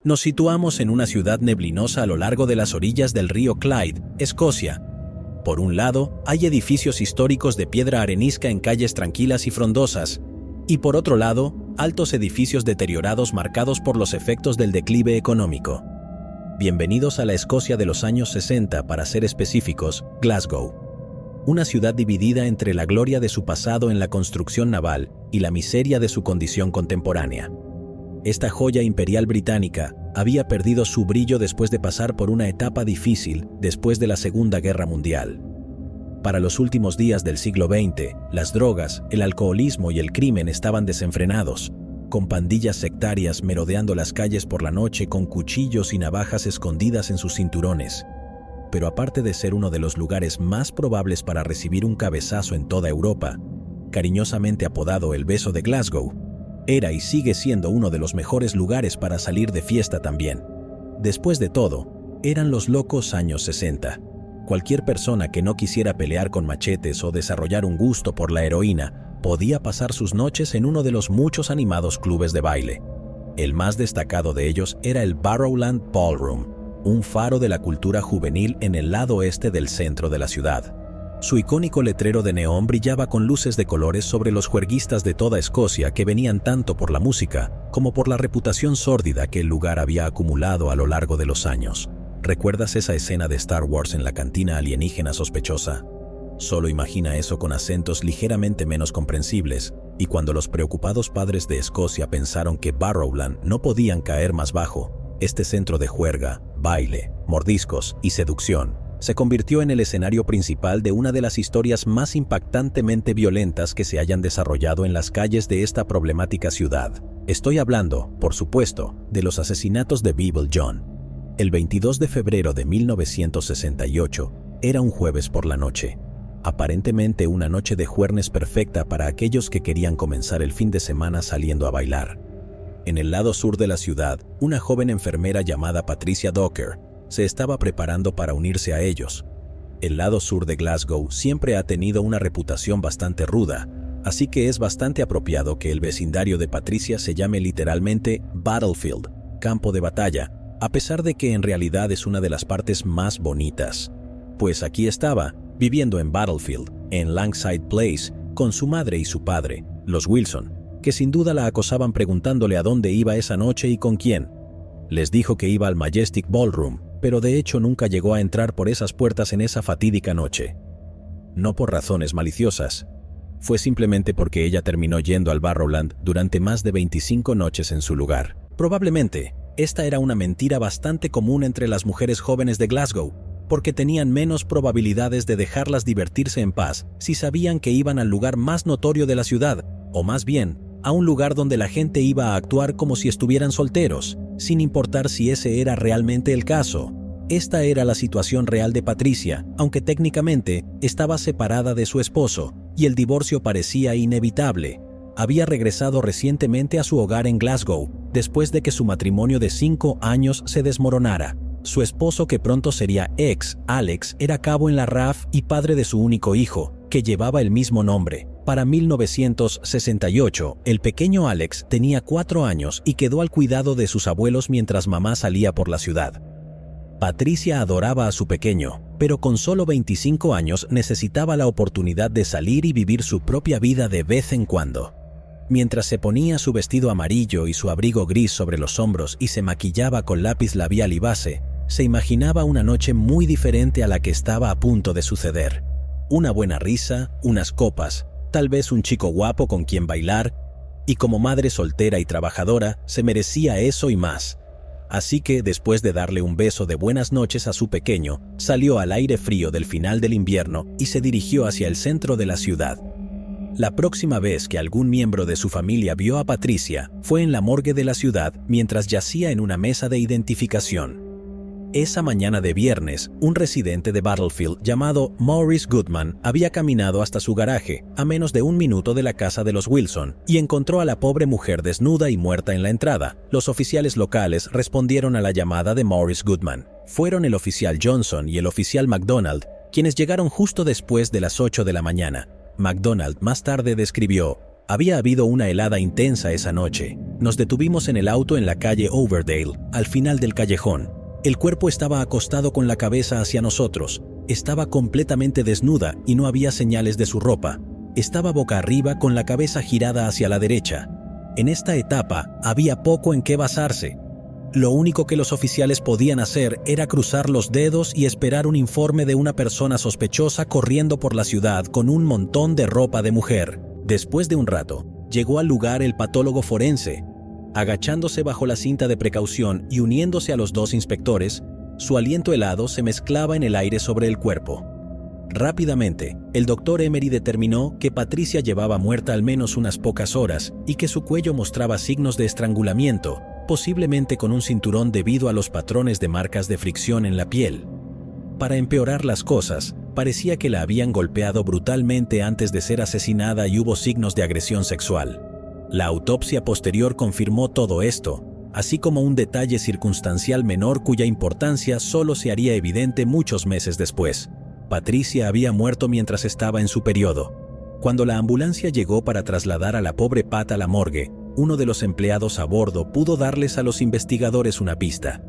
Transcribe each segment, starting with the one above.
Nos situamos en una ciudad neblinosa a lo largo de las orillas del río Clyde, Escocia. Por un lado, hay edificios históricos de piedra arenisca en calles tranquilas y frondosas, y por otro lado, altos edificios deteriorados marcados por los efectos del declive económico. Bienvenidos a la Escocia de los años 60, para ser específicos, Glasgow. Una ciudad dividida entre la gloria de su pasado en la construcción naval y la miseria de su condición contemporánea. Esta joya imperial británica había perdido su brillo después de pasar por una etapa difícil después de la Segunda Guerra Mundial. Para los últimos días del siglo XX, las drogas, el alcoholismo y el crimen estaban desenfrenados, con pandillas sectarias merodeando las calles por la noche con cuchillos y navajas escondidas en sus cinturones. Pero aparte de ser uno de los lugares más probables para recibir un cabezazo en toda Europa, cariñosamente apodado el Beso de Glasgow, era y sigue siendo uno de los mejores lugares para salir de fiesta también. Después de todo, eran los locos años 60. Cualquier persona que no quisiera pelear con machetes o desarrollar un gusto por la heroína podía pasar sus noches en uno de los muchos animados clubes de baile. El más destacado de ellos era el Barrowland Ballroom, un faro de la cultura juvenil en el lado oeste del centro de la ciudad. Su icónico letrero de neón brillaba con luces de colores sobre los juerguistas de toda Escocia que venían tanto por la música como por la reputación sórdida que el lugar había acumulado a lo largo de los años. ¿Recuerdas esa escena de Star Wars en la cantina alienígena sospechosa? Solo imagina eso con acentos ligeramente menos comprensibles, y cuando los preocupados padres de Escocia pensaron que Barrowland no podían caer más bajo, este centro de juerga, baile, mordiscos y seducción se convirtió en el escenario principal de una de las historias más impactantemente violentas que se hayan desarrollado en las calles de esta problemática ciudad. Estoy hablando, por supuesto, de los asesinatos de Beeble John. El 22 de febrero de 1968 era un jueves por la noche. Aparentemente una noche de juernes perfecta para aquellos que querían comenzar el fin de semana saliendo a bailar. En el lado sur de la ciudad, una joven enfermera llamada Patricia Docker se estaba preparando para unirse a ellos. El lado sur de Glasgow siempre ha tenido una reputación bastante ruda, así que es bastante apropiado que el vecindario de Patricia se llame literalmente Battlefield, campo de batalla, a pesar de que en realidad es una de las partes más bonitas. Pues aquí estaba, viviendo en Battlefield, en Langside Place, con su madre y su padre, los Wilson, que sin duda la acosaban preguntándole a dónde iba esa noche y con quién. Les dijo que iba al Majestic Ballroom, pero de hecho nunca llegó a entrar por esas puertas en esa fatídica noche. No por razones maliciosas. Fue simplemente porque ella terminó yendo al Barrowland durante más de 25 noches en su lugar. Probablemente, esta era una mentira bastante común entre las mujeres jóvenes de Glasgow, porque tenían menos probabilidades de dejarlas divertirse en paz si sabían que iban al lugar más notorio de la ciudad, o más bien, a un lugar donde la gente iba a actuar como si estuvieran solteros, sin importar si ese era realmente el caso. Esta era la situación real de Patricia, aunque técnicamente estaba separada de su esposo, y el divorcio parecía inevitable. Había regresado recientemente a su hogar en Glasgow, después de que su matrimonio de 5 años se desmoronara. Su esposo, que pronto sería ex, Alex, era cabo en la RAF y padre de su único hijo, que llevaba el mismo nombre. Para 1968, el pequeño Alex tenía 4 años y quedó al cuidado de sus abuelos mientras mamá salía por la ciudad. Patricia adoraba a su pequeño, pero con solo 25 años necesitaba la oportunidad de salir y vivir su propia vida de vez en cuando. Mientras se ponía su vestido amarillo y su abrigo gris sobre los hombros y se maquillaba con lápiz labial y base, se imaginaba una noche muy diferente a la que estaba a punto de suceder. Una buena risa, unas copas, tal vez un chico guapo con quien bailar, y como madre soltera y trabajadora, se merecía eso y más. Así que, después de darle un beso de buenas noches a su pequeño, salió al aire frío del final del invierno y se dirigió hacia el centro de la ciudad. La próxima vez que algún miembro de su familia vio a Patricia fue en la morgue de la ciudad mientras yacía en una mesa de identificación. Esa mañana de viernes, un residente de Battlefield llamado Maurice Goodman había caminado hasta su garaje, a menos de 1 minuto de la casa de los Wilson, y encontró a la pobre mujer desnuda y muerta en la entrada. Los oficiales locales respondieron a la llamada de Maurice Goodman. Fueron el oficial Johnson y el oficial MacDonald, quienes llegaron justo después de las 8 de la mañana. MacDonald más tarde describió: Había habido una helada intensa esa noche. Nos detuvimos en el auto en la calle Overdale, al final del callejón. El cuerpo estaba acostado con la cabeza hacia nosotros. Estaba completamente desnuda y no había señales de su ropa. Estaba boca arriba con la cabeza girada hacia la derecha. En esta etapa había poco en qué basarse. Lo único que los oficiales podían hacer era cruzar los dedos y esperar un informe de una persona sospechosa corriendo por la ciudad con un montón de ropa de mujer. Después de un rato, llegó al lugar el patólogo forense. Agachándose bajo la cinta de precaución y uniéndose a los dos inspectores, su aliento helado se mezclaba en el aire sobre el cuerpo. Rápidamente, el doctor Emery determinó que Patricia llevaba muerta al menos unas pocas horas y que su cuello mostraba signos de estrangulamiento, posiblemente con un cinturón debido a los patrones de marcas de fricción en la piel. Para empeorar las cosas, parecía que la habían golpeado brutalmente antes de ser asesinada y hubo signos de agresión sexual. La autopsia posterior confirmó todo esto, así como un detalle circunstancial menor cuya importancia solo se haría evidente muchos meses después. Patricia había muerto mientras estaba en su periodo. Cuando la ambulancia llegó para trasladar a la pobre Pat a la morgue, uno de los empleados a bordo pudo darles a los investigadores una pista.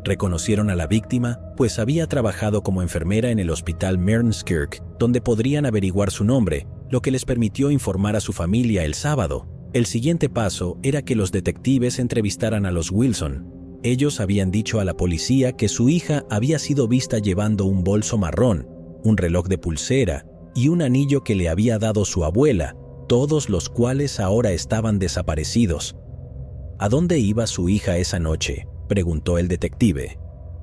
Reconocieron a la víctima, pues había trabajado como enfermera en el hospital Mearnskirk, donde podrían averiguar su nombre, lo que les permitió informar a su familia el sábado. El siguiente paso era que los detectives entrevistaran a los Wilson. Ellos habían dicho a la policía que su hija había sido vista llevando un bolso marrón, un reloj de pulsera y un anillo que le había dado su abuela, todos los cuales ahora estaban desaparecidos. ¿A dónde iba su hija esa noche?, preguntó el detective.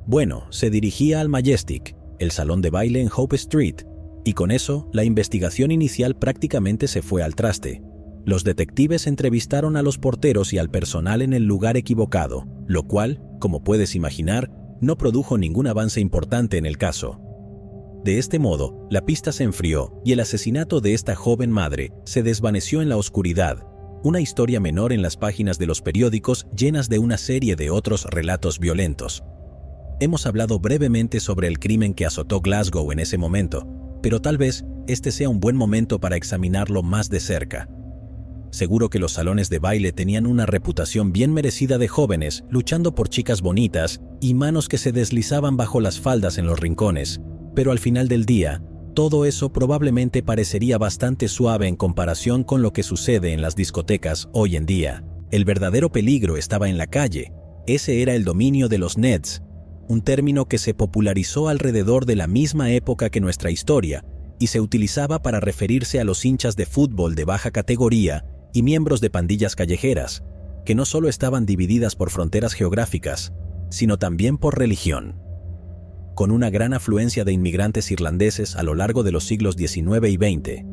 Bueno, se dirigía al Majestic, el salón de baile en Hope Street, y con eso la investigación inicial prácticamente se fue al traste. Los detectives entrevistaron a los porteros y al personal en el lugar equivocado, lo cual, como puedes imaginar, no produjo ningún avance importante en el caso. De este modo, la pista se enfrió y el asesinato de esta joven madre se desvaneció en la oscuridad, una historia menor en las páginas de los periódicos llenas de una serie de otros relatos violentos. Hemos hablado brevemente sobre el crimen que azotó Glasgow en ese momento, pero tal vez este sea un buen momento para examinarlo más de cerca. Seguro que los salones de baile tenían una reputación bien merecida de jóvenes luchando por chicas bonitas y manos que se deslizaban bajo las faldas en los rincones, pero al final del día, todo eso probablemente parecería bastante suave en comparación con lo que sucede en las discotecas hoy en día. El verdadero peligro estaba en la calle. Ese era el dominio de los Neds, un término que se popularizó alrededor de la misma época que nuestra historia y se utilizaba para referirse a los hinchas de fútbol de baja categoría y miembros de pandillas callejeras, que no solo estaban divididas por fronteras geográficas, sino también por religión. Con una gran afluencia de inmigrantes irlandeses a lo largo de los siglos XIX y XX,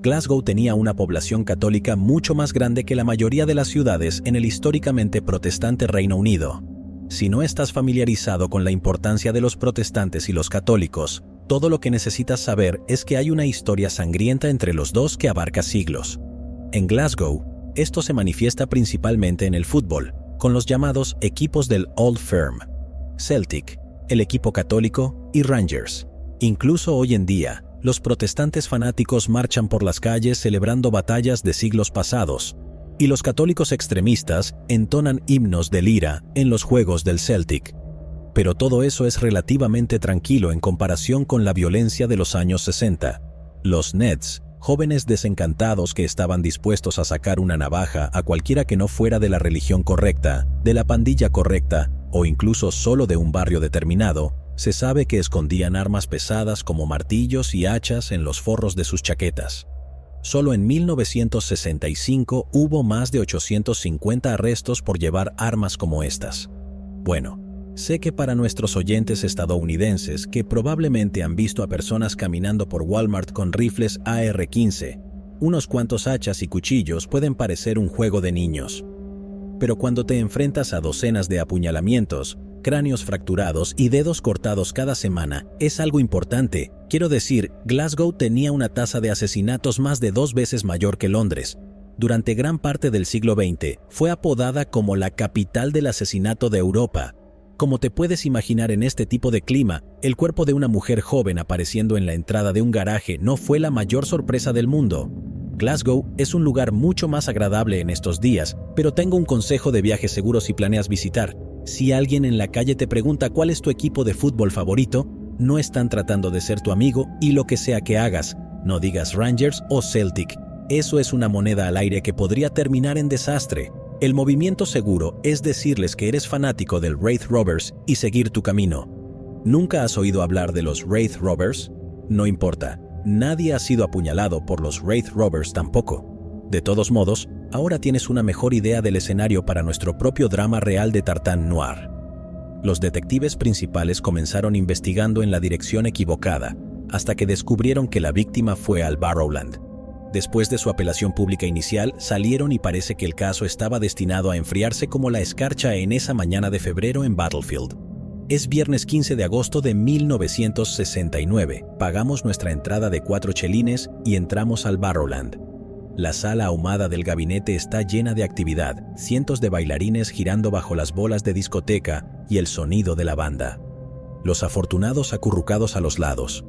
Glasgow tenía una población católica mucho más grande que la mayoría de las ciudades en el históricamente protestante Reino Unido. Si no estás familiarizado con la importancia de los protestantes y los católicos, todo lo que necesitas saber es que hay una historia sangrienta entre los dos que abarca siglos. En Glasgow, esto se manifiesta principalmente en el fútbol, con los llamados equipos del Old Firm, Celtic, el equipo católico y Rangers. Incluso hoy en día, los protestantes fanáticos marchan por las calles celebrando batallas de siglos pasados, y los católicos extremistas entonan himnos de lira en los juegos del Celtic. Pero todo eso es relativamente tranquilo en comparación con la violencia de los años 60. Los Neds, jóvenes desencantados que estaban dispuestos a sacar una navaja a cualquiera que no fuera de la religión correcta, de la pandilla correcta o incluso solo de un barrio determinado, se sabe que escondían armas pesadas como martillos y hachas en los forros de sus chaquetas. Solo en 1965 hubo más de 850 arrestos por llevar armas como estas. Bueno, sé que para nuestros oyentes estadounidenses que probablemente han visto a personas caminando por Walmart con rifles AR-15, unos cuantos hachas y cuchillos pueden parecer un juego de niños. Pero cuando te enfrentas a docenas de apuñalamientos, cráneos fracturados y dedos cortados cada semana, es algo importante. Quiero decir, Glasgow tenía una tasa de asesinatos más de 2 veces mayor que Londres. Durante gran parte del siglo XX, fue apodada como la capital del asesinato de Europa. Como te puedes imaginar en este tipo de clima, el cuerpo de una mujer joven apareciendo en la entrada de un garaje no fue la mayor sorpresa del mundo. Glasgow es un lugar mucho más agradable en estos días, pero tengo un consejo de viaje seguro si planeas visitar. Si alguien en la calle te pregunta cuál es tu equipo de fútbol favorito, no están tratando de ser tu amigo y lo que sea que hagas, no digas Rangers o Celtic. Eso es una moneda al aire que podría terminar en desastre. El movimiento seguro es decirles que eres fanático del Wraith Rovers y seguir tu camino. ¿Nunca has oído hablar de los Wraith Rovers? No importa, nadie ha sido apuñalado por los Wraith Rovers tampoco. De todos modos, ahora tienes una mejor idea del escenario para nuestro propio drama real de Tartan Noir. Los detectives principales comenzaron investigando en la dirección equivocada, hasta que descubrieron que la víctima fue al Barrowland. Después de su apelación pública inicial, salieron y parece que el caso estaba destinado a enfriarse como la escarcha en esa mañana de febrero en Battlefield. Es viernes 15 de agosto de 1969. Pagamos nuestra entrada de 4 chelines y entramos al Barrowland. La sala ahumada del gabinete está llena de actividad, cientos de bailarines girando bajo las bolas de discoteca y el sonido de la banda. Los afortunados acurrucados a los lados.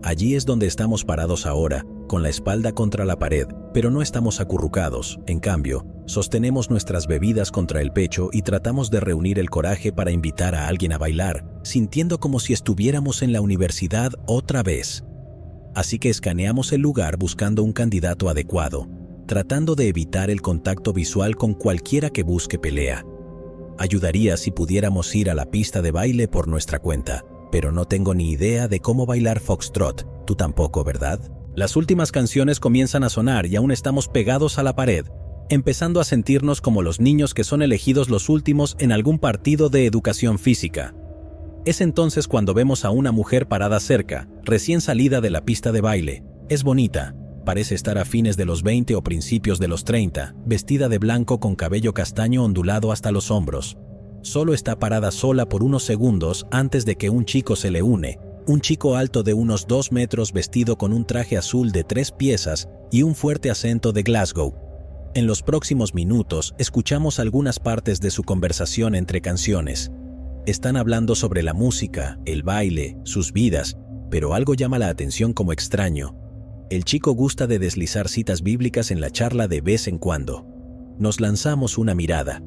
Allí es donde estamos parados ahora, con la espalda contra la pared, pero no estamos acurrucados. En cambio, sostenemos nuestras bebidas contra el pecho y tratamos de reunir el coraje para invitar a alguien a bailar, sintiendo como si estuviéramos en la universidad otra vez. Así que escaneamos el lugar buscando un candidato adecuado, tratando de evitar el contacto visual con cualquiera que busque pelea. Ayudaría si pudiéramos ir a la pista de baile por nuestra cuenta, pero no tengo ni idea de cómo bailar foxtrot. Tú tampoco, ¿verdad? Las últimas canciones comienzan a sonar y aún estamos pegados a la pared, empezando a sentirnos como los niños que son elegidos los últimos en algún partido de educación física. Es entonces cuando vemos a una mujer parada cerca, recién salida de la pista de baile. Es bonita, parece estar a fines de los 20 o principios de los 30, vestida de blanco con cabello castaño ondulado hasta los hombros. Solo está parada sola por unos segundos antes de que un chico se le une. Un chico alto de unos 2 metros vestido con un traje azul de 3 piezas y un fuerte acento de Glasgow. En los próximos minutos escuchamos algunas partes de su conversación entre canciones. Están hablando sobre la música, el baile, sus vidas, pero algo llama la atención como extraño. El chico gusta de deslizar citas bíblicas en la charla de vez en cuando. Nos lanzamos una mirada.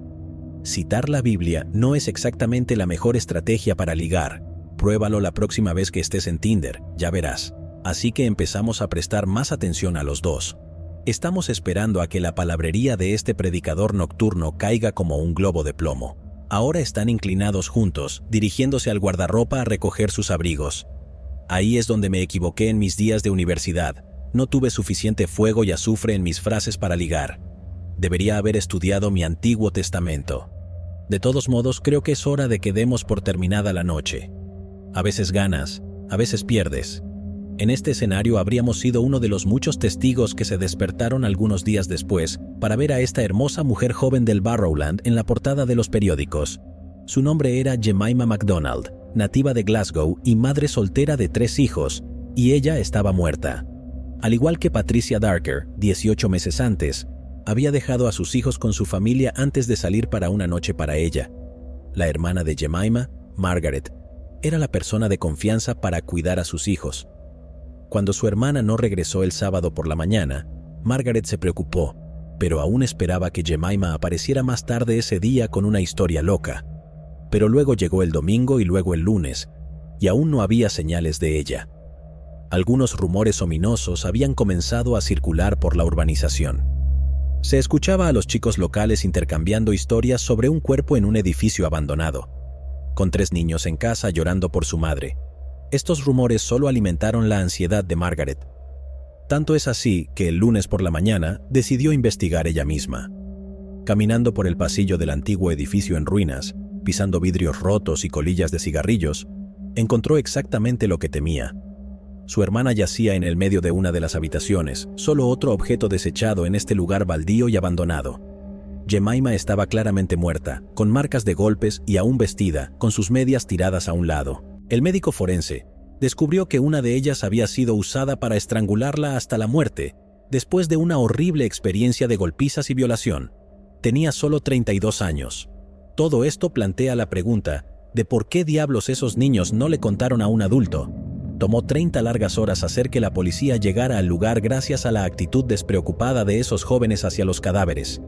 Citar la Biblia no es exactamente la mejor estrategia para ligar. Pruébalo la próxima vez que estés en Tinder, ya verás. Así que empezamos a prestar más atención a los dos. Estamos esperando a que la palabrería de este predicador nocturno caiga como un globo de plomo. Ahora están inclinados juntos, dirigiéndose al guardarropa a recoger sus abrigos. Ahí es donde me equivoqué en mis días de universidad. No tuve suficiente fuego y azufre en mis frases para ligar. Debería haber estudiado mi Antiguo Testamento. De todos modos, creo que es hora de que demos por terminada la noche. A veces ganas, a veces pierdes. En este escenario habríamos sido uno de los muchos testigos que se despertaron algunos días después para ver a esta hermosa mujer joven del Barrowland en la portada de los periódicos. Su nombre era Jemima MacDonald, nativa de Glasgow y madre soltera de 3 hijos, y ella estaba muerta. Al igual que Patricia Darker, 18 meses antes, había dejado a sus hijos con su familia antes de salir para una noche para ella. La hermana de Jemima, Margaret, era la persona de confianza para cuidar a sus hijos. Cuando su hermana no regresó el sábado por la mañana, Margaret se preocupó, pero aún esperaba que Jemima apareciera más tarde ese día con una historia loca. Pero luego llegó el domingo y luego el lunes, y aún no había señales de ella. Algunos rumores ominosos habían comenzado a circular por la urbanización. Se escuchaba a los chicos locales intercambiando historias sobre un cuerpo en un edificio abandonado, con 3 niños en casa llorando por su madre. Estos rumores solo alimentaron la ansiedad de Margaret. Tanto es así que el lunes por la mañana decidió investigar ella misma. Caminando por el pasillo del antiguo edificio en ruinas, pisando vidrios rotos y colillas de cigarrillos, encontró exactamente lo que temía. Su hermana yacía en el medio de una de las habitaciones, solo otro objeto desechado en este lugar baldío y abandonado. Jemima estaba claramente muerta, con marcas de golpes y aún vestida, con sus medias tiradas a un lado. El médico forense descubrió que una de ellas había sido usada para estrangularla hasta la muerte, después de una horrible experiencia de golpizas y violación. Tenía solo 32 años. Todo esto plantea la pregunta de por qué diablos esos niños no le contaron a un adulto. tomó 30 largas horas hacer que la policía llegara al lugar gracias a la actitud despreocupada de esos jóvenes hacia los cadáveres.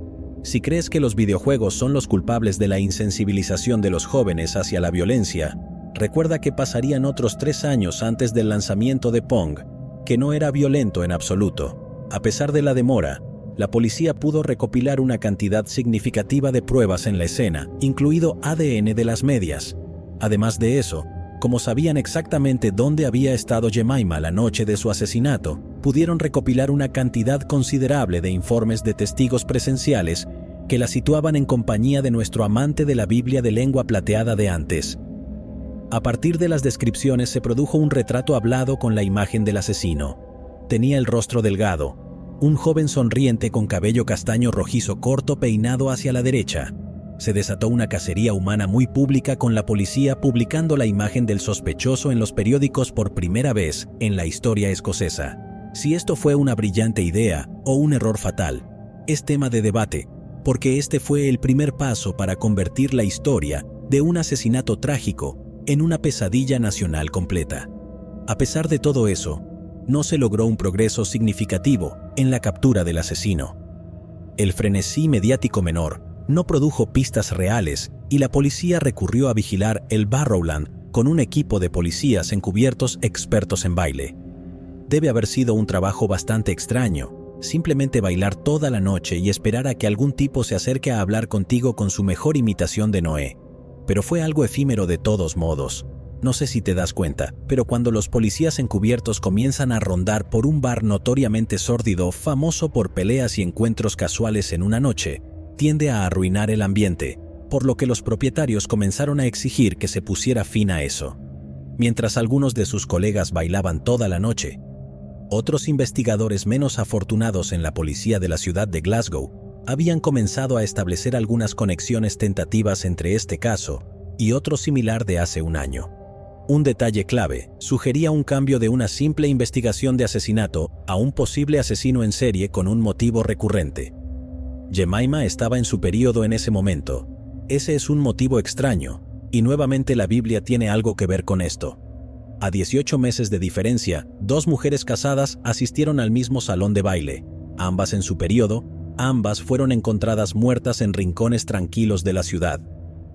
Si crees que los videojuegos son los culpables de la insensibilización de los jóvenes hacia la violencia, recuerda que pasarían otros 3 años antes del lanzamiento de Pong, que no era violento en absoluto. A pesar de la demora, la policía pudo recopilar una cantidad significativa de pruebas en la escena, incluido ADN de las medias. Además de eso, como sabían exactamente dónde había estado Jemima la noche de su asesinato, pudieron recopilar una cantidad considerable de informes de testigos presenciales que la situaban en compañía de nuestro amante de la Biblia de lengua plateada de antes. A partir de las descripciones se produjo un retrato hablado con la imagen del asesino. Tenía el rostro delgado, un joven sonriente con cabello castaño rojizo corto peinado hacia la derecha. Se desató una cacería humana muy pública con la policía publicando la imagen del sospechoso en los periódicos por primera vez en la historia escocesa. Si esto fue una brillante idea o un error fatal, es tema de debate, porque este fue el primer paso para convertir la historia de un asesinato trágico en una pesadilla nacional completa. A pesar de todo eso, no se logró un progreso significativo en la captura del asesino. El frenesí mediático menor no produjo pistas reales y la policía recurrió a vigilar el Barrowland con un equipo de policías encubiertos expertos en baile. Debe haber sido un trabajo bastante extraño, simplemente bailar toda la noche y esperar a que algún tipo se acerque a hablar contigo con su mejor imitación de Noé. Pero fue algo efímero de todos modos. No sé si te das cuenta, pero cuando los policías encubiertos comienzan a rondar por un bar notoriamente sórdido, famoso por peleas y encuentros casuales en una noche, tiende a arruinar el ambiente, por lo que los propietarios comenzaron a exigir que se pusiera fin a eso. Mientras algunos de sus colegas bailaban toda la noche, otros investigadores menos afortunados en la policía de la ciudad de Glasgow habían comenzado a establecer algunas conexiones tentativas entre este caso y otro similar de hace un año. Un detalle clave sugería un cambio de una simple investigación de asesinato a un posible asesino en serie con un motivo recurrente. Jemima estaba en su período en ese momento. Ese es un motivo extraño, y nuevamente la Biblia tiene algo que ver con esto. A 18 meses de diferencia, 2 mujeres casadas asistieron al mismo salón de baile. Ambas en su período, ambas fueron encontradas muertas en rincones tranquilos de la ciudad,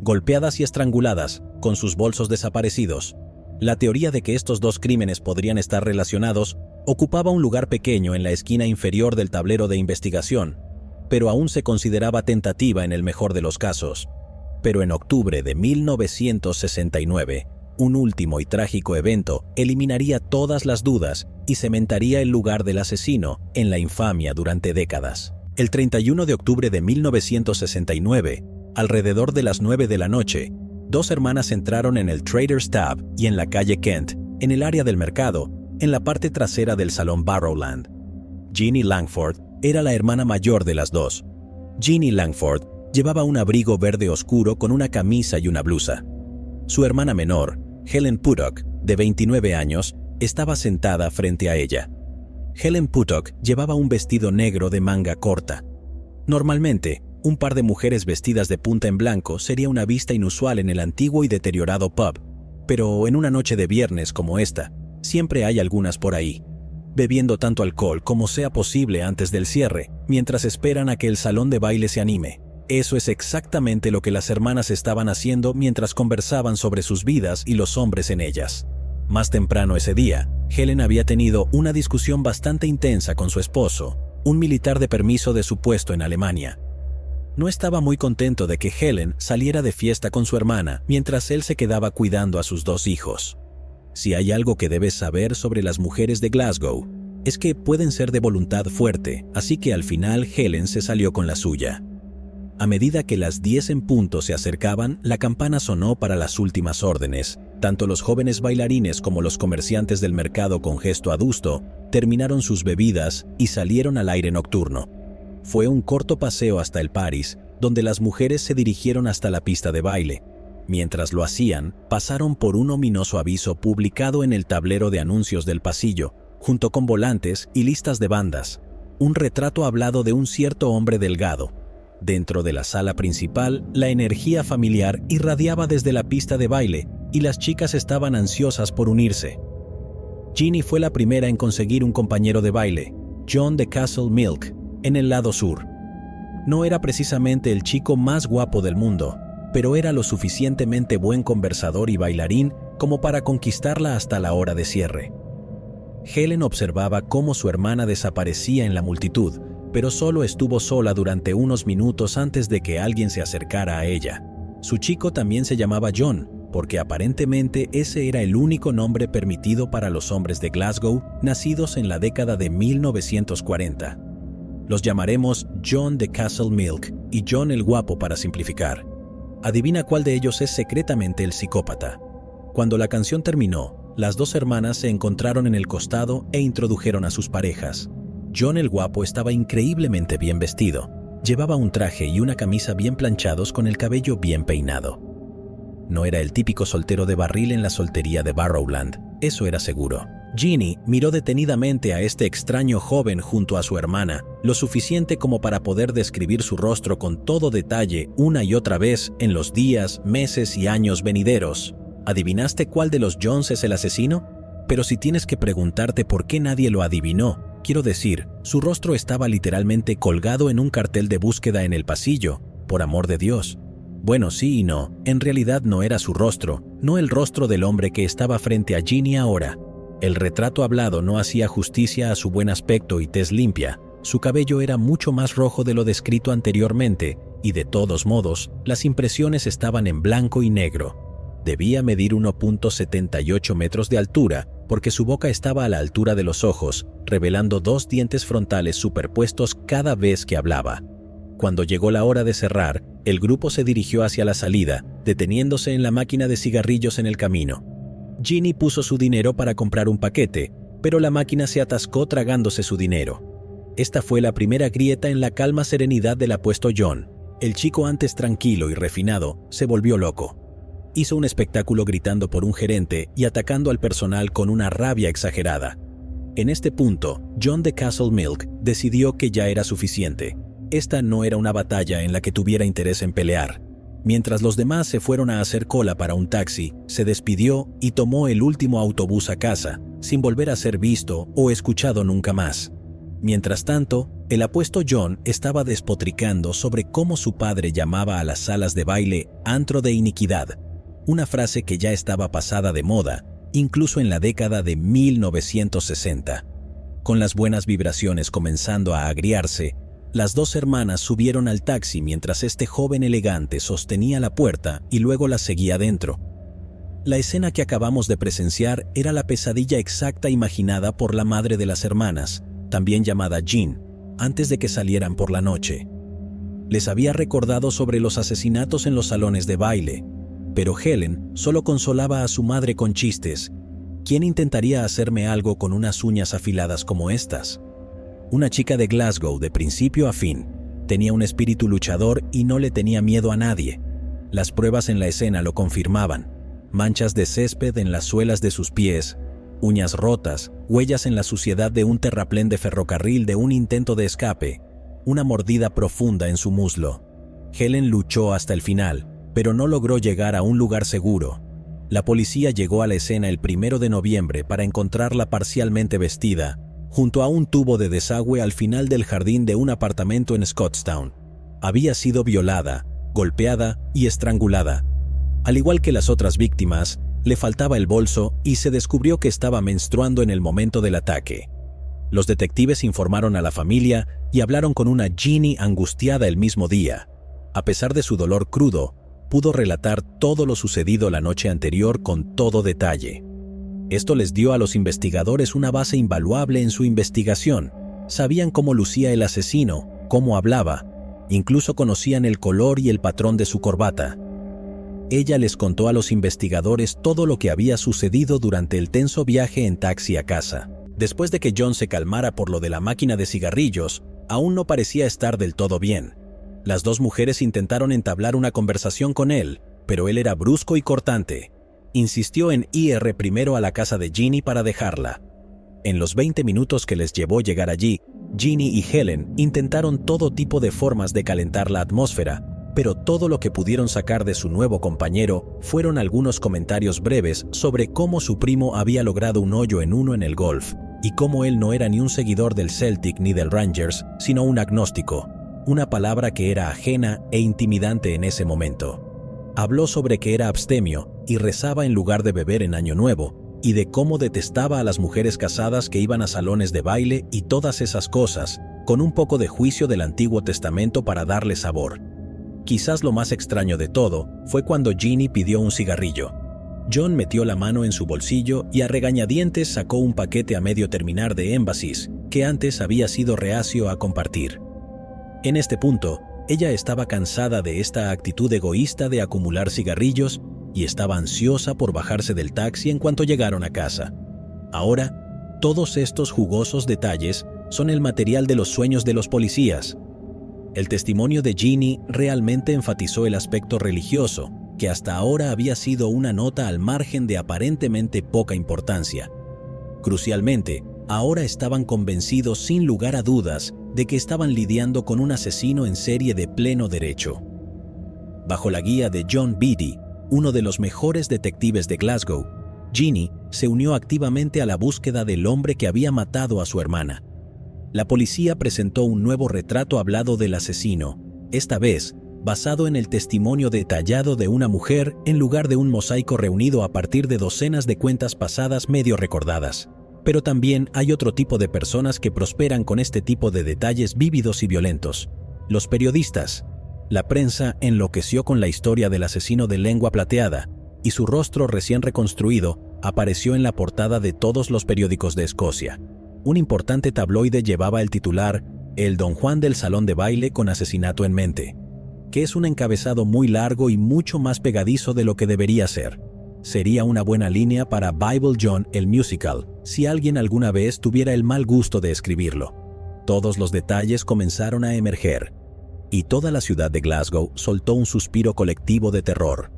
golpeadas y estranguladas, con sus bolsos desaparecidos. La teoría de que estos 2 crímenes podrían estar relacionados ocupaba un lugar pequeño en la esquina inferior del tablero de investigación, pero aún se consideraba tentativa en el mejor de los casos. Pero en octubre de 1969, un último y trágico evento eliminaría todas las dudas y cementaría el lugar del asesino en la infamia durante décadas. El 31 de octubre de 1969, alrededor de las 9 de la noche, 2 hermanas entraron en el Trader's Tab y en la calle Kent, en el área del mercado, en la parte trasera del salón Barrowland. Jeannie Langford era la hermana mayor de las 2. Jeannie Langford llevaba un abrigo verde oscuro con una camisa y una blusa. Su hermana menor, Helen Puttock, de 29 años, estaba sentada frente a ella. Helen Puttock llevaba un vestido negro de manga corta. Normalmente, un par de mujeres vestidas de punta en blanco sería una vista inusual en el antiguo y deteriorado pub, pero en una noche de viernes como esta, siempre hay algunas por ahí, bebiendo tanto alcohol como sea posible antes del cierre, mientras esperan a que el salón de baile se anime. Eso es exactamente lo que las hermanas estaban haciendo mientras conversaban sobre sus vidas y los hombres en ellas. Más temprano ese día, Helen había tenido una discusión bastante intensa con su esposo, un militar de permiso de su puesto en Alemania. No estaba muy contento de que Helen saliera de fiesta con su hermana mientras él se quedaba cuidando a sus 2 hijos. Si hay algo que debes saber sobre las mujeres de Glasgow, es que pueden ser de voluntad fuerte, así que al final Helen se salió con la suya. A medida que las 10 en punto se acercaban, la campana sonó para las últimas órdenes. Tanto los jóvenes bailarines como los comerciantes del mercado con gesto adusto terminaron sus bebidas y salieron al aire nocturno. Fue un corto paseo hasta el Paris, donde las mujeres se dirigieron hasta la pista de baile. Mientras lo hacían, pasaron por un ominoso aviso publicado en el tablero de anuncios del pasillo, junto con volantes y listas de bandas. Un retrato hablado de un cierto hombre delgado. Dentro de la sala principal, la energía familiar irradiaba desde la pista de baile y las chicas estaban ansiosas por unirse. Ginny fue la primera en conseguir un compañero de baile, John de Castle Milk, en el lado sur. No era precisamente el chico más guapo del mundo, pero era lo suficientemente buen conversador y bailarín como para conquistarla hasta la hora de cierre. Helen observaba cómo su hermana desaparecía en la multitud, pero solo estuvo sola durante unos minutos antes de que alguien se acercara a ella. Su chico también se llamaba John, porque aparentemente ese era el único nombre permitido para los hombres de Glasgow nacidos en la década de 1940. Los llamaremos John de Castle Milk y John el Guapo para simplificar. Adivina cuál de ellos es secretamente el psicópata. Cuando la canción terminó, las dos hermanas se encontraron en el costado e introdujeron a sus parejas. John el Guapo estaba increíblemente bien vestido. Llevaba un traje y una camisa bien planchados con el cabello bien peinado. No era el típico soltero de barril en la soltería de Barrowland, eso era seguro. Ginny miró detenidamente a este extraño joven junto a su hermana, lo suficiente como para poder describir su rostro con todo detalle una y otra vez en los días, meses y años venideros. ¿Adivinaste cuál de los Johns es el asesino? Pero si tienes que preguntarte por qué nadie lo adivinó, quiero decir, su rostro estaba literalmente colgado en un cartel de búsqueda en el pasillo, por amor de Dios. Bueno, sí y no, en realidad no era su rostro, no el rostro del hombre que estaba frente a Ginny ahora. El retrato hablado no hacía justicia a su buen aspecto y tez limpia. Su cabello era mucho más rojo de lo descrito anteriormente, y de todos modos, las impresiones estaban en blanco y negro. Debía medir 1.78 metros de altura, porque su boca estaba a la altura de los ojos, revelando dos dientes frontales superpuestos cada vez que hablaba. Cuando llegó la hora de cerrar, el grupo se dirigió hacia la salida, deteniéndose en la máquina de cigarrillos en el camino. Ginny puso su dinero para comprar un paquete, pero la máquina se atascó tragándose su dinero. Esta fue la primera grieta en la calma serenidad del apuesto John. El chico antes tranquilo y refinado se volvió loco. Hizo un espectáculo gritando por un gerente y atacando al personal con una rabia exagerada. En este punto, John de Castle Milk decidió que ya era suficiente. Esta no era una batalla en la que tuviera interés en pelear. Mientras los demás se fueron a hacer cola para un taxi, se despidió y tomó el último autobús a casa, sin volver a ser visto o escuchado nunca más. Mientras tanto, el apuesto John estaba despotricando sobre cómo su padre llamaba a las salas de baile antro de iniquidad, una frase que ya estaba pasada de moda, incluso en la década de 1960. Con las buenas vibraciones comenzando a agriarse, las dos hermanas subieron al taxi mientras este joven elegante sostenía la puerta y luego la seguía dentro. La escena que acabamos de presenciar era la pesadilla exacta imaginada por la madre de las hermanas, también llamada Jean, antes de que salieran por la noche. Les había recordado sobre los asesinatos en los salones de baile, pero Helen solo consolaba a su madre con chistes. ¿Quién intentaría hacerme algo con unas uñas afiladas como estas? Una chica de Glasgow de principio a fin. Tenía un espíritu luchador y no le tenía miedo a nadie. Las pruebas en la escena lo confirmaban. Manchas de césped en las suelas de sus pies, uñas rotas, huellas en la suciedad de un terraplén de ferrocarril de un intento de escape, una mordida profunda en su muslo. Helen luchó hasta el final, pero no logró llegar a un lugar seguro. La policía llegó a la escena el 1 de noviembre para encontrarla parcialmente vestida, junto a un tubo de desagüe al final del jardín de un apartamento en Scottstown. Había sido violada, golpeada y estrangulada. Al igual que las otras víctimas, le faltaba el bolso y se descubrió que estaba menstruando en el momento del ataque. Los detectives informaron a la familia y hablaron con una Ginny angustiada el mismo día. A pesar de su dolor crudo, pudo relatar todo lo sucedido la noche anterior con todo detalle. Esto les dio a los investigadores una base invaluable en su investigación. Sabían cómo lucía el asesino, cómo hablaba, incluso conocían el color y el patrón de su corbata. Ella les contó a los investigadores todo lo que había sucedido durante el tenso viaje en taxi a casa. Después de que John se calmara por lo de la máquina de cigarrillos, aún no parecía estar del todo bien. Las dos mujeres intentaron entablar una conversación con él, pero él era brusco y cortante. Insistió en ir primero a la casa de Ginny para dejarla. En los 20 minutos que les llevó llegar allí, Ginny y Helen intentaron todo tipo de formas de calentar la atmósfera, pero todo lo que pudieron sacar de su nuevo compañero fueron algunos comentarios breves sobre cómo su primo había logrado un hoyo en uno en el golf, y cómo él no era ni un seguidor del Celtic ni del Rangers, sino un agnóstico, una palabra que era ajena e intimidante en ese momento. Habló sobre que era abstemio y rezaba en lugar de beber en Año Nuevo, y de cómo detestaba a las mujeres casadas que iban a salones de baile y todas esas cosas, con un poco de juicio del Antiguo Testamento para darle sabor. Quizás lo más extraño de todo fue cuando Ginny pidió un cigarrillo. John metió la mano en su bolsillo y a regañadientes sacó un paquete a medio terminar de Embassy's que antes había sido reacio a compartir. En este punto, ella estaba cansada de esta actitud egoísta de acumular cigarrillos y estaba ansiosa por bajarse del taxi en cuanto llegaron a casa. Ahora, todos estos jugosos detalles son el material de los sueños de los policías. El testimonio de Ginny realmente enfatizó el aspecto religioso, que hasta ahora había sido una nota al margen de aparentemente poca importancia. Crucialmente, ahora estaban convencidos sin lugar a dudas de que estaban lidiando con un asesino en serie de pleno derecho. Bajo la guía de John Beatty, uno de los mejores detectives de Glasgow, Ginny se unió activamente a la búsqueda del hombre que había matado a su hermana. La policía presentó un nuevo retrato hablado del asesino, esta vez basado en el testimonio detallado de una mujer en lugar de un mosaico reunido a partir de docenas de cuentas pasadas medio recordadas. Pero también hay otro tipo de personas que prosperan con este tipo de detalles vívidos y violentos: los periodistas. La prensa enloqueció con la historia del asesino de lengua plateada, y su rostro recién reconstruido apareció en la portada de todos los periódicos de Escocia. Un importante tabloide llevaba el titular "El Don Juan del salón de baile con asesinato en mente", que es un encabezado muy largo y mucho más pegadizo de lo que debería ser. Sería una buena línea para Bible John el musical, si alguien alguna vez tuviera el mal gusto de escribirlo. Todos los detalles comenzaron a emerger, y toda la ciudad de Glasgow soltó un suspiro colectivo de terror.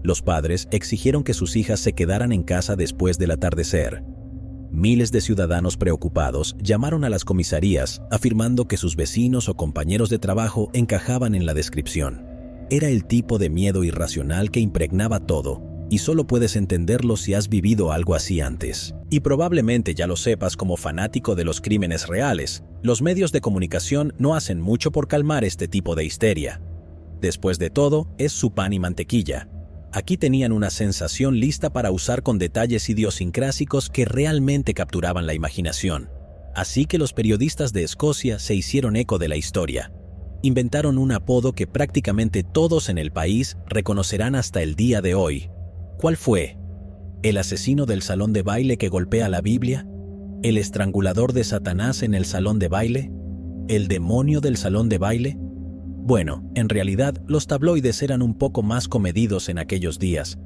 Los padres exigieron que sus hijas se quedaran en casa después del atardecer. Miles de ciudadanos preocupados llamaron a las comisarías afirmando que sus vecinos o compañeros de trabajo encajaban en la descripción. Era el tipo de miedo irracional que impregnaba todo, y solo puedes entenderlo si has vivido algo así antes. Y probablemente ya lo sepas como fanático de los crímenes reales. Los medios de comunicación no hacen mucho por calmar este tipo de histeria. Después de todo, es su pan y mantequilla. Aquí tenían una sensación lista para usar con detalles idiosincrásicos que realmente capturaban la imaginación. Así que los periodistas de Escocia se hicieron eco de la historia. Inventaron un apodo que prácticamente todos en el país reconocerán hasta el día de hoy. ¿Cuál fue? ¿El asesino del salón de baile que golpea la Biblia? ¿El estrangulador de Satanás en el salón de baile? ¿El demonio del salón de baile? Bueno, en realidad, los tabloides eran un poco más comedidos en aquellos días,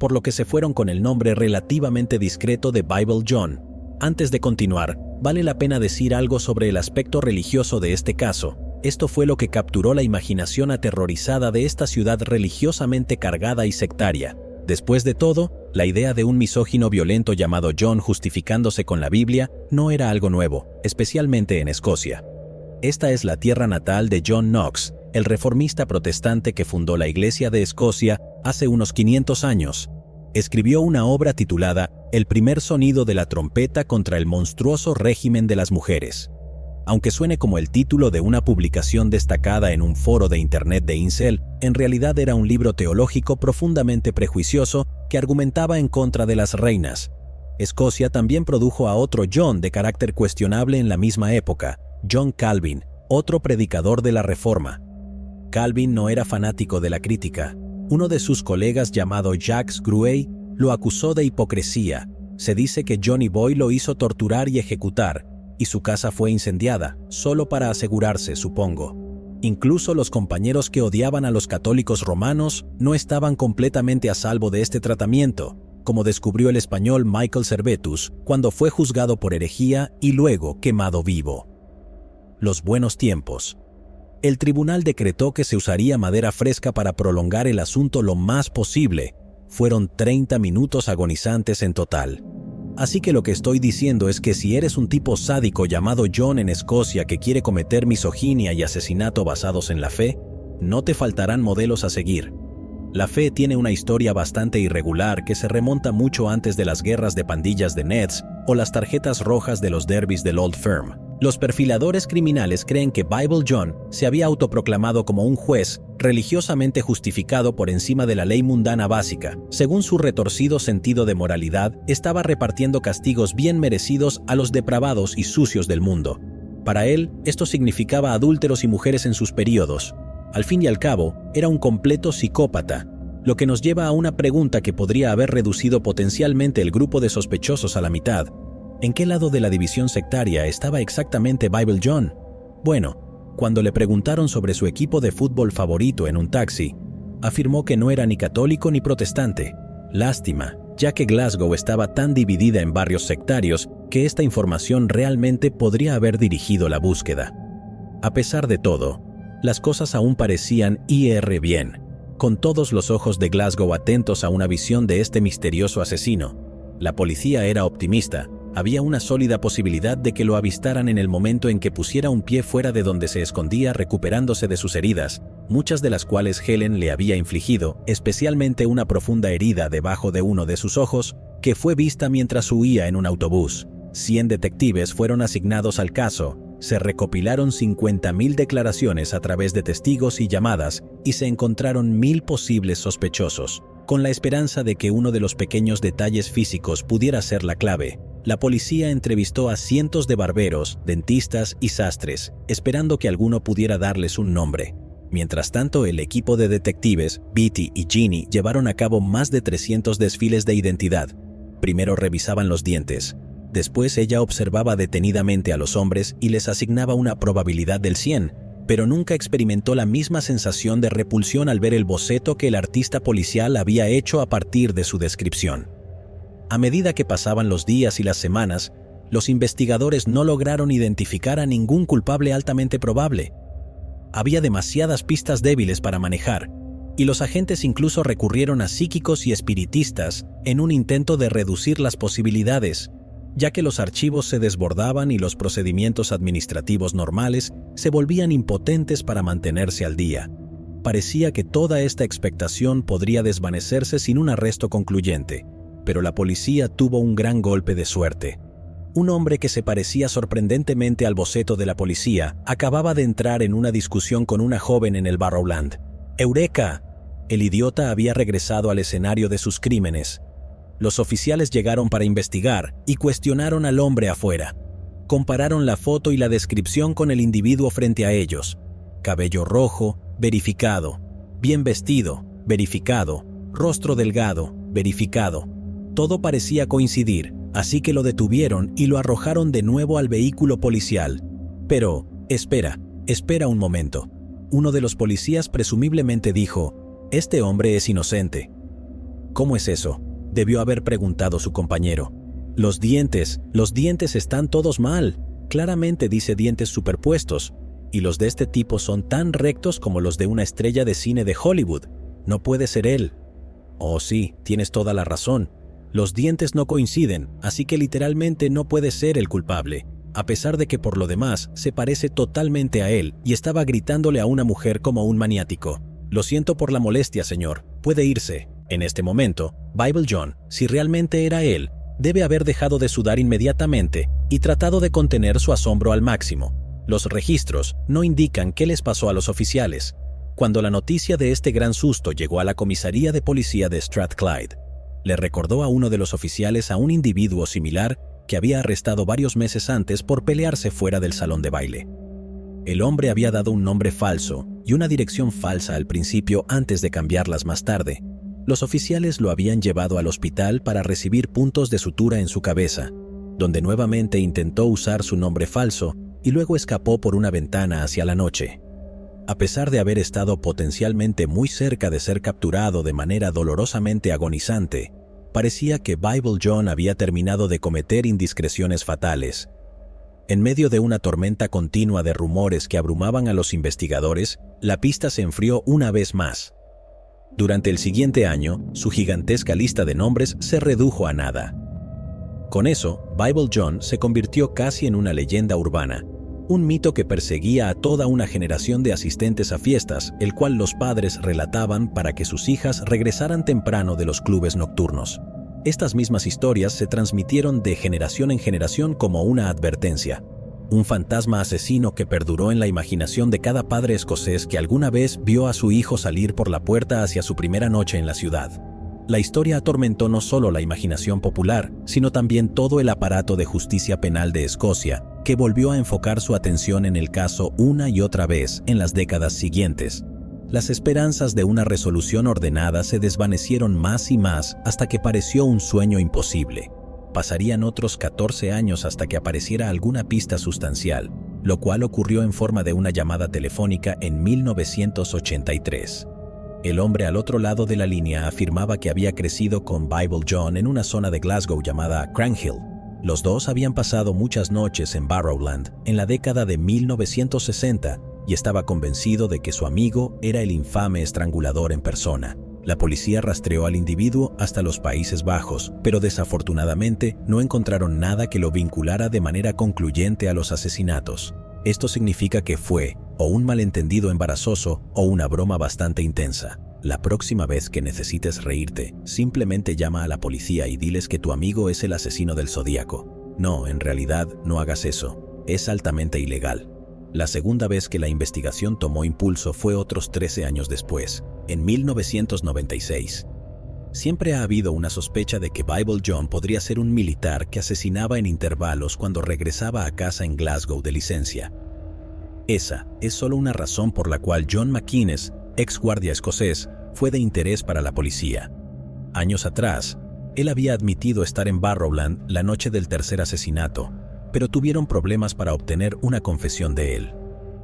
por lo que se fueron con el nombre relativamente discreto de Bible John. Antes de continuar, vale la pena decir algo sobre el aspecto religioso de este caso. Esto fue lo que capturó la imaginación aterrorizada de esta ciudad religiosamente cargada y sectaria. Después de todo, la idea de un misógino violento llamado John justificándose con la Biblia no era algo nuevo, especialmente en Escocia. Esta es la tierra natal de John Knox, el reformista protestante que fundó la Iglesia de Escocia hace unos 500 años. Escribió una obra titulada El primer sonido de la trompeta contra el monstruoso régimen de las mujeres. Aunque suene como el título de una publicación destacada en un foro de internet de incel, en realidad era un libro teológico profundamente prejuicioso que argumentaba en contra de las reinas. Escocia también produjo a otro John de carácter cuestionable en la misma época, John Calvin, otro predicador de la Reforma. Calvin no era fanático de la crítica. Uno de sus colegas llamado Jacques Gruey lo acusó de hipocresía. Se dice que Johnny Boy lo hizo torturar y ejecutar, y su casa fue incendiada, solo para asegurarse, supongo. Incluso los compañeros que odiaban a los católicos romanos no estaban completamente a salvo de este tratamiento, como descubrió el español Michael Servetus cuando fue juzgado por herejía y luego quemado vivo. Los buenos tiempos. El tribunal decretó que se usaría madera fresca para prolongar el asunto lo más posible. Fueron 30 minutos agonizantes en total. Así que lo que estoy diciendo es que si eres un tipo sádico llamado John en Escocia que quiere cometer misoginia y asesinato basados en la fe, no te faltarán modelos a seguir. La fe tiene una historia bastante irregular que se remonta mucho antes de las guerras de pandillas de Neds o las tarjetas rojas de los derbis del Old Firm. Los perfiladores criminales creen que Bible John se había autoproclamado como un juez religiosamente justificado por encima de la ley mundana básica. Según su retorcido sentido de moralidad, estaba repartiendo castigos bien merecidos a los depravados y sucios del mundo. Para él, esto significaba adúlteros y mujeres en sus períodos. Al fin y al cabo, era un completo psicópata, lo que nos lleva a una pregunta que podría haber reducido potencialmente el grupo de sospechosos a la mitad. ¿En qué lado de la división sectaria estaba exactamente Bible John? Bueno, cuando le preguntaron sobre su equipo de fútbol favorito en un taxi, afirmó que no era ni católico ni protestante. Lástima, ya que Glasgow estaba tan dividida en barrios sectarios que esta información realmente podría haber dirigido la búsqueda. A pesar de todo, las cosas aún parecían ir bien, con todos los ojos de Glasgow atentos a una visión de este misterioso asesino. La policía era optimista. Había una sólida posibilidad de que lo avistaran en el momento en que pusiera un pie fuera de donde se escondía recuperándose de sus heridas, muchas de las cuales Helen le había infligido, especialmente una profunda herida debajo de uno de sus ojos, que fue vista mientras huía en un autobús. 100 detectives fueron asignados al caso, se recopilaron 50.000 declaraciones a través de testigos y llamadas, y se encontraron 1.000 posibles sospechosos. Con la esperanza de que uno de los pequeños detalles físicos pudiera ser la clave, la policía entrevistó a cientos de barberos, dentistas y sastres, esperando que alguno pudiera darles un nombre. Mientras tanto, el equipo de detectives, Beatty y Ginny, llevaron a cabo más de 300 desfiles de identidad. Primero revisaban los dientes. Después ella observaba detenidamente a los hombres y les asignaba una probabilidad del 100, pero nunca experimentó la misma sensación de repulsión al ver el boceto que el artista policial había hecho a partir de su descripción. A medida que pasaban los días y las semanas, los investigadores no lograron identificar a ningún culpable altamente probable. Había demasiadas pistas débiles para manejar, y los agentes incluso recurrieron a psíquicos y espiritistas en un intento de reducir las posibilidades, ya que los archivos se desbordaban y los procedimientos administrativos normales se volvían impotentes para mantenerse al día. Parecía que toda esta expectación podría desvanecerse sin un arresto concluyente, pero la policía tuvo un gran golpe de suerte. Un hombre que se parecía sorprendentemente al boceto de la policía acababa de entrar en una discusión con una joven en el Barrowland. ¡Eureka! El idiota había regresado al escenario de sus crímenes. Los oficiales llegaron para investigar y cuestionaron al hombre afuera. Compararon la foto y la descripción con el individuo frente a ellos. Cabello rojo, verificado. Bien vestido, verificado. Rostro delgado, verificado. Todo parecía coincidir, así que lo detuvieron y lo arrojaron de nuevo al vehículo policial. Pero, espera un momento. Uno de los policías presumiblemente dijo, «Este hombre es inocente». «¿Cómo es eso?», debió haber preguntado su compañero. Los dientes están todos mal. Claramente dice dientes superpuestos. Y los de este tipo son tan rectos como los de una estrella de cine de Hollywood. No puede ser él». «Oh sí, tienes toda la razón. Los dientes no coinciden, así que literalmente no puede ser el culpable, a pesar de que por lo demás se parece totalmente a él y estaba gritándole a una mujer como un maniático. «Lo siento por la molestia, señor. Puede irse». En este momento, Bible John, si realmente era él, debe haber dejado de sudar inmediatamente y tratado de contener su asombro al máximo. Los registros no indican qué les pasó a los oficiales. Cuando la noticia de este gran susto llegó a la comisaría de policía de Strathclyde, le recordó a uno de los oficiales a un individuo similar que había arrestado varios meses antes por pelearse fuera del salón de baile. El hombre había dado un nombre falso y una dirección falsa al principio antes de cambiarlas más tarde. Los oficiales lo habían llevado al hospital para recibir puntos de sutura en su cabeza, donde nuevamente intentó usar su nombre falso y luego escapó por una ventana hacia la noche. A pesar de haber estado potencialmente muy cerca de ser capturado de manera dolorosamente agonizante, parecía que Bible John había terminado de cometer indiscreciones fatales. En medio de una tormenta continua de rumores que abrumaban a los investigadores, la pista se enfrió una vez más. Durante el siguiente año, su gigantesca lista de nombres se redujo a nada. Con eso, Bible John se convirtió casi en una leyenda urbana. un mito que perseguía a toda una generación de asistentes a fiestas, el cual los padres relataban para que sus hijas regresaran temprano de los clubes nocturnos. Estas mismas historias se transmitieron de generación en generación como una advertencia. Un fantasma asesino que perduró en la imaginación de cada padre escocés que alguna vez vio a su hijo salir por la puerta hacia su primera noche en la ciudad. La historia atormentó no solo la imaginación popular, sino también todo el aparato de justicia penal de Escocia, que volvió a enfocar su atención en el caso una y otra vez en las décadas siguientes. Las esperanzas de una resolución ordenada se desvanecieron más y más hasta que pareció un sueño imposible. Pasarían otros 14 años hasta que apareciera alguna pista sustancial, lo cual ocurrió en forma de una llamada telefónica en 1983. El hombre al otro lado de la línea afirmaba que había crecido con Bible John en una zona de Glasgow llamada Crankhill. Los dos habían pasado muchas noches en Barrowland en la década de 1960 y estaba convencido de que su amigo era el infame estrangulador en persona. La policía rastreó al individuo hasta los Países Bajos, pero desafortunadamente no encontraron nada que lo vinculara de manera concluyente a los asesinatos. Esto significa que fue o un malentendido embarazoso o una broma bastante intensa. La próxima vez que necesites reírte, simplemente llama a la policía y diles que tu amigo es el asesino del Zodíaco. No, en realidad, no hagas eso. Es altamente ilegal. La segunda vez que la investigación tomó impulso fue otros 13 años después, en 1996. Siempre ha habido una sospecha de que Bible John podría ser un militar que asesinaba en intervalos cuando regresaba a casa en Glasgow de licencia. Esa es solo una razón por la cual John McInnes, ex guardia escocés, fue de interés para la policía. Años atrás, él había admitido estar en Barrowland la noche del tercer asesinato, pero tuvieron problemas para obtener una confesión de él.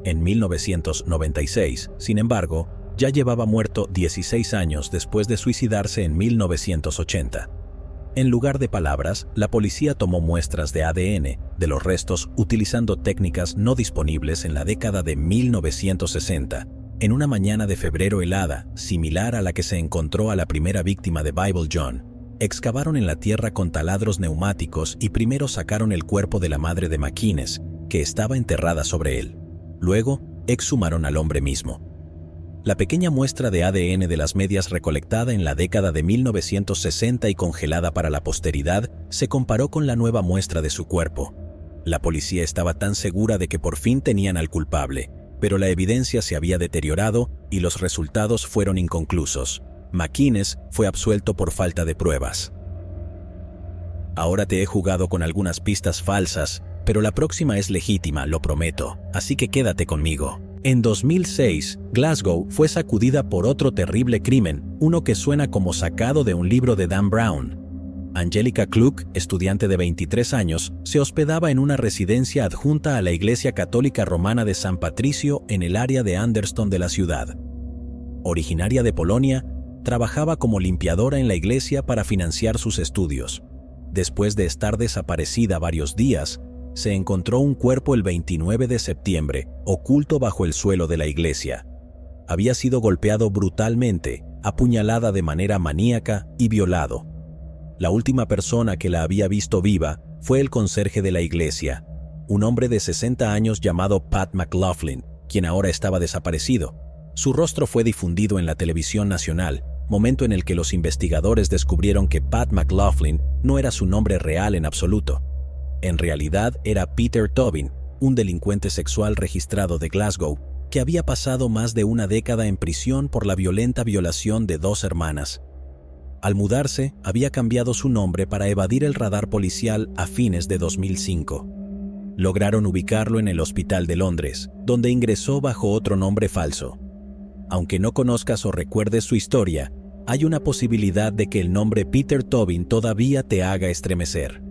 En 1996, sin embargo, ya llevaba muerto 16 años después de suicidarse en 1980. En lugar de palabras, la policía tomó muestras de ADN de los restos utilizando técnicas no disponibles en la década de 1960. En una mañana de febrero helada, similar a la que se encontró a la primera víctima de Bible John, excavaron en la tierra con taladros neumáticos y primero sacaron el cuerpo de la madre de McInnes, que estaba enterrada sobre él. Luego, exhumaron al hombre mismo. La pequeña muestra de ADN de las medias recolectada en la década de 1960 y congelada para la posteridad se comparó con la nueva muestra de su cuerpo. La policía estaba tan segura de que por fin tenían al culpable, pero la evidencia se había deteriorado y los resultados fueron inconclusos. McInnes fue absuelto por falta de pruebas. Ahora te he jugado con algunas pistas falsas, pero la próxima es legítima, lo prometo, así que quédate conmigo. En 2006, Glasgow fue sacudida por otro terrible crimen, uno que suena como sacado de un libro de Dan Brown. Angelica Cluck, estudiante de 23 años, se hospedaba en una residencia adjunta a la Iglesia Católica Romana de San Patricio en el área de Anderston de la ciudad. Originaria de Polonia, trabajaba como limpiadora en la iglesia para financiar sus estudios. Después de estar desaparecida varios días, se encontró un cuerpo el 29 de septiembre, oculto bajo el suelo de la iglesia. Había sido golpeado brutalmente, apuñalada de manera maníaca y violado. La última persona que la había visto viva fue el conserje de la iglesia, un hombre de 60 años llamado Pat McLaughlin, quien ahora estaba desaparecido. Su rostro fue difundido en la televisión nacional, momento en el que los investigadores descubrieron que Pat McLaughlin no era su nombre real en absoluto. En realidad era Peter Tobin, un delincuente sexual registrado de Glasgow, que había pasado más de una década en prisión por la violenta violación de 2 hermanas. Al mudarse, había cambiado su nombre para evadir el radar policial a fines de 2005. Lograron ubicarlo en el Hospital de Londres, donde ingresó bajo otro nombre falso. Aunque no conozcas o recuerdes su historia, hay una posibilidad de que el nombre Peter Tobin todavía te haga estremecer.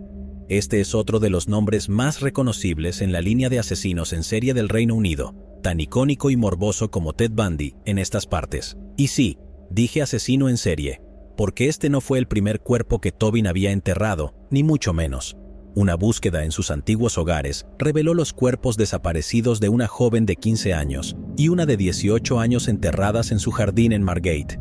Este es otro de los nombres más reconocibles en la línea de asesinos en serie del Reino Unido, tan icónico y morboso como Ted Bundy en estas partes. Y sí, dije asesino en serie, porque este no fue el primer cuerpo que Tobin había enterrado, ni mucho menos. Una búsqueda en sus antiguos hogares reveló los cuerpos desaparecidos de una joven de 15 años y una de 18 años enterradas en su jardín en Margate.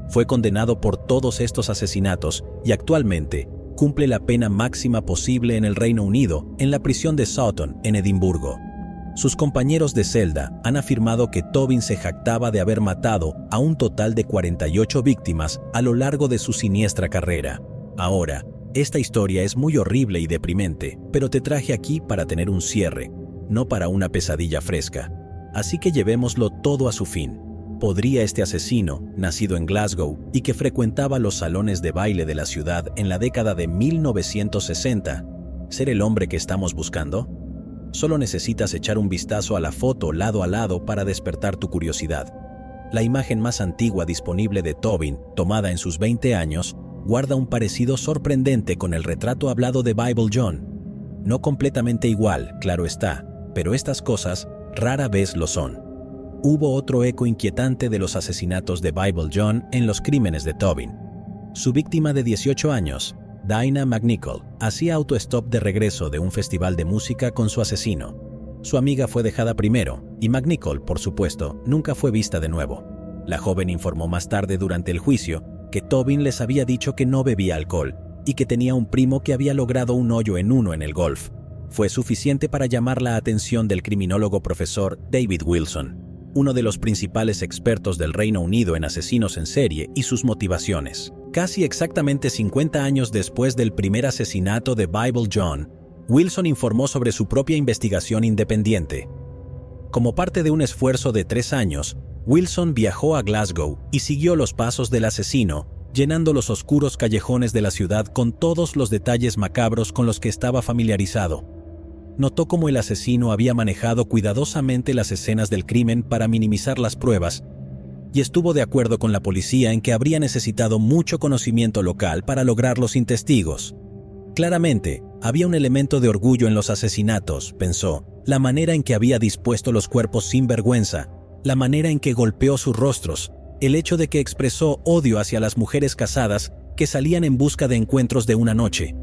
Fue condenado por todos estos asesinatos y actualmente cumple la pena máxima posible en el Reino Unido en la prisión de Sutton, en Edimburgo. Sus compañeros de celda han afirmado que Tobin se jactaba de haber matado a un total de 48 víctimas a lo largo de su siniestra carrera. Ahora, esta historia es muy horrible y deprimente, pero te traje aquí para tener un cierre, no para una pesadilla fresca. Así que llevémoslo todo a su fin. ¿Podría este asesino, nacido en Glasgow y que frecuentaba los salones de baile de la ciudad en la década de 1960, ser el hombre que estamos buscando? Solo necesitas echar un vistazo a la foto lado a lado para despertar tu curiosidad. La imagen más antigua disponible de Tobin, tomada en sus 20 años, guarda un parecido sorprendente con el retrato hablado de Bible John. No completamente igual, claro está, pero estas cosas rara vez lo son. Hubo otro eco inquietante de los asesinatos de Bible John en los crímenes de Tobin. Su víctima de 18 años, Dinah McNichol, hacía autostop de regreso de un festival de música con su asesino. Su amiga fue dejada primero, y McNichol, por supuesto, nunca fue vista de nuevo. La joven informó más tarde durante el juicio que Tobin les había dicho que no bebía alcohol y que tenía un primo que había logrado un hoyo en uno en el golf. Fue suficiente para llamar la atención del criminólogo profesor David Wilson, uno de los principales expertos del Reino Unido en asesinos en serie y sus motivaciones. Casi exactamente 50 años después del primer asesinato de Bible John, Wilson informó sobre su propia investigación independiente. Como parte de un esfuerzo de 3 años, Wilson viajó a Glasgow y siguió los pasos del asesino, llenando los oscuros callejones de la ciudad con todos los detalles macabros con los que estaba familiarizado. Notó cómo el asesino había manejado cuidadosamente las escenas del crimen para minimizar las pruebas, y estuvo de acuerdo con la policía en que habría necesitado mucho conocimiento local para lograrlo sin testigos. Claramente, había un elemento de orgullo en los asesinatos, pensó, la manera en que había dispuesto los cuerpos sin vergüenza, la manera en que golpeó sus rostros, el hecho de que expresó odio hacia las mujeres casadas que salían en busca de encuentros de una noche.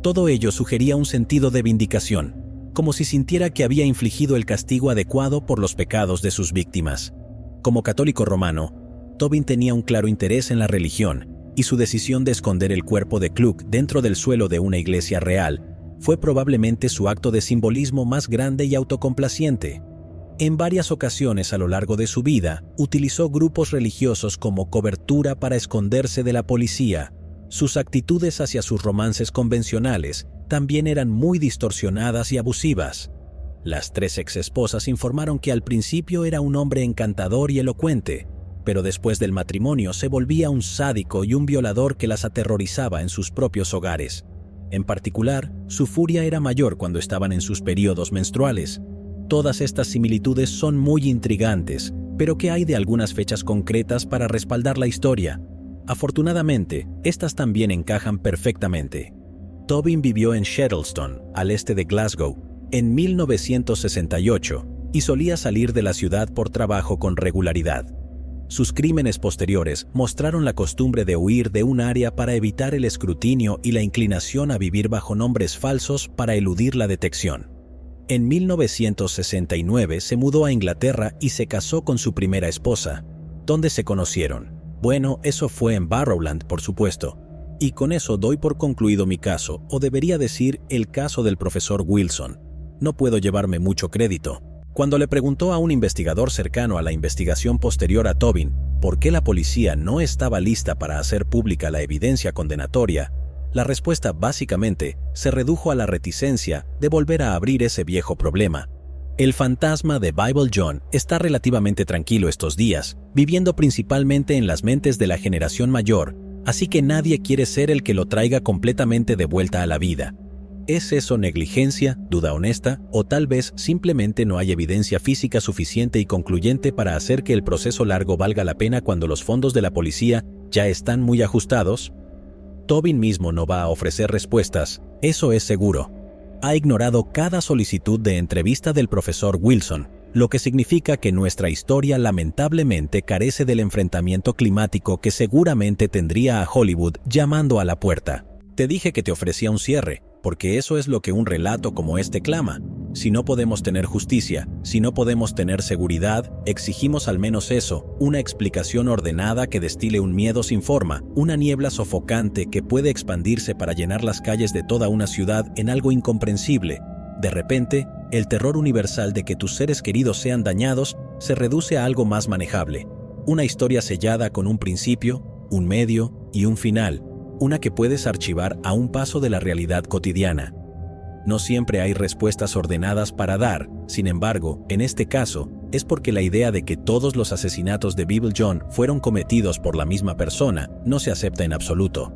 Todo ello sugería un sentido de vindicación, como si sintiera que había infligido el castigo adecuado por los pecados de sus víctimas. Como católico romano, Tobin tenía un claro interés en la religión, y su decisión de esconder el cuerpo de Kluck dentro del suelo de una iglesia real fue probablemente su acto de simbolismo más grande y autocomplaciente. En varias ocasiones a lo largo de su vida, utilizó grupos religiosos como cobertura para esconderse de la policía. Sus actitudes hacia sus romances convencionales también eran muy distorsionadas y abusivas. Las 3 exesposas informaron que al principio era un hombre encantador y elocuente, pero después del matrimonio se volvía un sádico y un violador que las aterrorizaba en sus propios hogares. En particular, su furia era mayor cuando estaban en sus periodos menstruales. Todas estas similitudes son muy intrigantes, pero ¿qué hay de algunas fechas concretas para respaldar la historia? Afortunadamente, estas también encajan perfectamente. Tobin vivió en Shettleston, al este de Glasgow, en 1968, y solía salir de la ciudad por trabajo con regularidad. Sus crímenes posteriores mostraron la costumbre de huir de un área para evitar el escrutinio y la inclinación a vivir bajo nombres falsos para eludir la detección. En 1969 se mudó a Inglaterra y se casó con su primera esposa. ¿Dónde se conocieron? Bueno, eso fue en Barrowland, por supuesto. Y con eso doy por concluido mi caso, o debería decir el caso del profesor Wilson. No puedo llevarme mucho crédito. Cuando le preguntó a un investigador cercano a la investigación posterior a Tobin por qué la policía no estaba lista para hacer pública la evidencia condenatoria, la respuesta básicamente se redujo a la reticencia de volver a abrir ese viejo problema. El fantasma de Bible John está relativamente tranquilo estos días, viviendo principalmente en las mentes de la generación mayor, así que nadie quiere ser el que lo traiga completamente de vuelta a la vida. ¿Es eso negligencia, duda honesta, o tal vez simplemente no hay evidencia física suficiente y concluyente para hacer que el proceso largo valga la pena cuando los fondos de la policía ya están muy ajustados? Tobin mismo no va a ofrecer respuestas, eso es seguro. Ha ignorado cada solicitud de entrevista del profesor Wilson, lo que significa que nuestra historia lamentablemente carece del enfrentamiento climático que seguramente tendría a Hollywood llamando a la puerta. Te dije que te ofrecía un cierre, porque eso es lo que un relato como este clama. Si no podemos tener justicia, si no podemos tener seguridad, exigimos al menos eso, una explicación ordenada que destile un miedo sin forma, una niebla sofocante que puede expandirse para llenar las calles de toda una ciudad en algo incomprensible. De repente, el terror universal de que tus seres queridos sean dañados se reduce a algo más manejable. Una historia sellada con un principio, un medio y un final, una que puedes archivar a un paso de la realidad cotidiana. No siempre hay respuestas ordenadas para dar, sin embargo, en este caso, es porque la idea de que todos los asesinatos de Bible John fueron cometidos por la misma persona no se acepta en absoluto.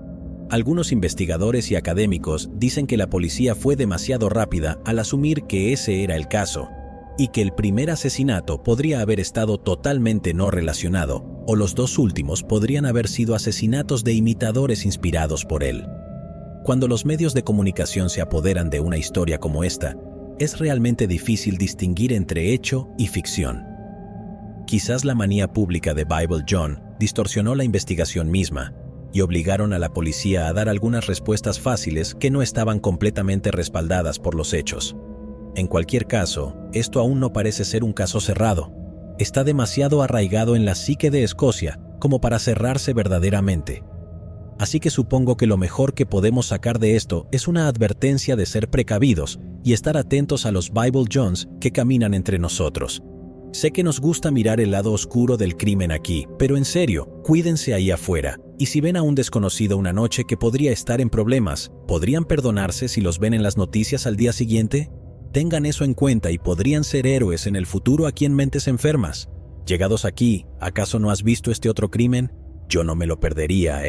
Algunos investigadores y académicos dicen que la policía fue demasiado rápida al asumir que ese era el caso, y que el primer asesinato podría haber estado totalmente no relacionado, o los dos últimos podrían haber sido asesinatos de imitadores inspirados por él. Cuando los medios de comunicación se apoderan de una historia como esta, es realmente difícil distinguir entre hecho y ficción. Quizás la manía pública de Bible John distorsionó la investigación misma y obligaron a la policía a dar algunas respuestas fáciles que no estaban completamente respaldadas por los hechos. En cualquier caso, esto aún no parece ser un caso cerrado. Está demasiado arraigado en la psique de Escocia como para cerrarse verdaderamente. Así que supongo que lo mejor que podemos sacar de esto es una advertencia de ser precavidos y estar atentos a los Bible Johns que caminan entre nosotros. Sé que nos gusta mirar el lado oscuro del crimen aquí, pero en serio, cuídense ahí afuera. Y si ven a un desconocido una noche que podría estar en problemas, ¿podrían perdonarse si los ven en las noticias al día siguiente? Tengan eso en cuenta y podrían ser héroes en el futuro aquí en Mentes Enfermas. Llegados aquí, ¿acaso no has visto este otro crimen? Yo no me lo perdería,